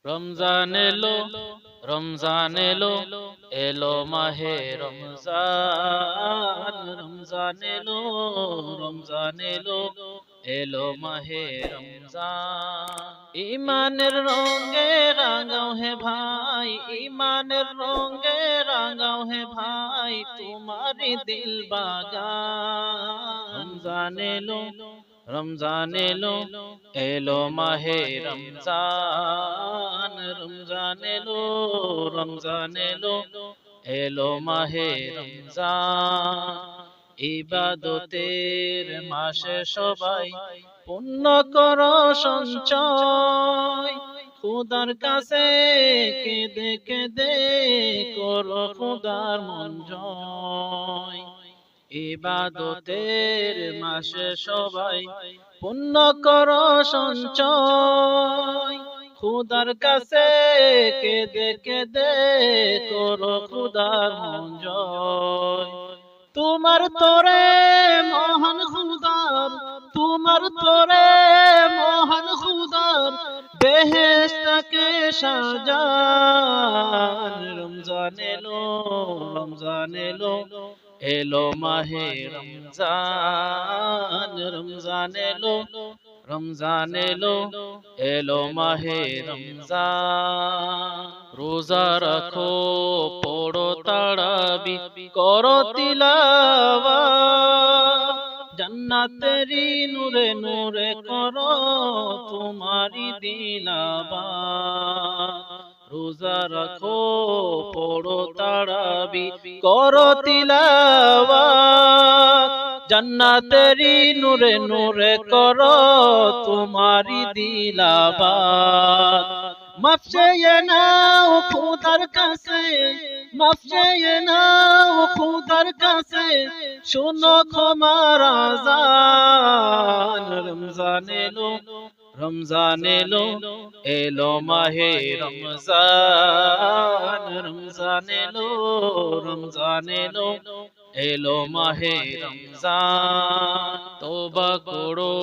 রমজান এলো, রমজান এলো, এলো মাহে রমজান। রমজান এলো, রমজান এলো, এলো মাহে রমজান। ইমানের রঙে রাঙাও হে ভাই, ইমানের রঙে রাঙাও হে ভাই, তোমারি দিল বাগান। রমজান এলো, রমজান এলো, এলো মাহে রমজান। রমজান এলো, রমজান এলো, এলো মাহে রমজান। ইবাদতের মাসে সবাই পুণ্য করো সঞ্চয়, খুদার কাছে কেঁদে কেঁদে করো খুদার মন জয়। ইবাদতের মাসে সবাই পুণ্য করো সঞ্চয়, খুদার কাছে কেঁদে কেঁদে করো খুদার মন জয়। তোমার তোরে মহান খুদার, তোমার তোরে মহান খুদার বেহেশতকে সাজান। রমজান এলো, রমজান এলো, এলো মাহে রমজান। রমজান এলো, রমজান এলো, এলো মাহে রমজান। রোজা রাখো, পড়ো তারাবি, করো তিলাওয়াত, জান্নাতেরি নূরে নূরে করো তোমারি দিলাবাত। রোজা রাখো, পড়ো তারাবি, করো তিলাওয়াত, জান্নাতেরি নূরে নূরে করো তোমারি দিলাবাত। মাফ চেয়ে নাও খুদার কাছে, মাফ চেয়ে নাও খুদার কাছে, শোনো ক্ষমার আযান। রমজান এলো, রমজান এলো, এলো মাহে রমজান। রমজান এলো, রমজান এলো, এলো মাহে রমজান। তওবা করো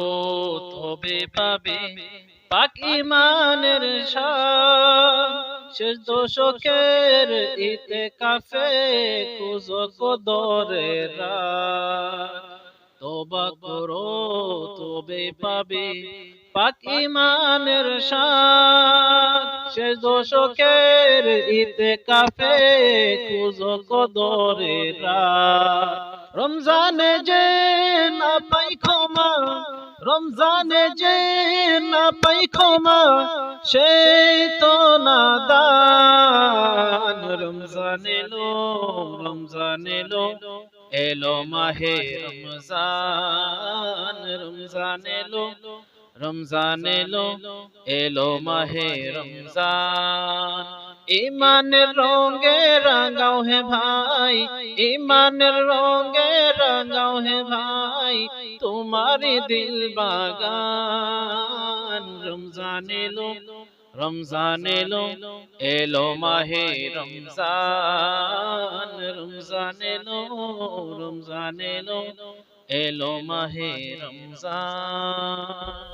তবে পাবে পাক ঈমানের শান, শেষ দশকের ইতিকাফে খুঁজো কদরের রাত। তওবা করো তবে পাবে পাক ঈমানের শান, শেষ দশকের ইতিকাফে খুঁজো কদরের রাত। রমজানে যে না পাই ক্ষমা, রমজানে যে না পাই ক্ষমা, সেই তো নাদান। রমজান এলো, রমজান এলো, এলো মাহে রমজান। রমজান এলো, রমজান এলো, এলো মাহে রমজান। ইমানের রঙে রাঙাও হে ভাই, ইমানের রঙে রাঙাও হে ভাই, তোমারি দিল বাগান। রমজান এলো, রমজান এলো, এলো মাহে রমজান। রমজান এলো, রমজান এলো, এলো মাহে রমজান।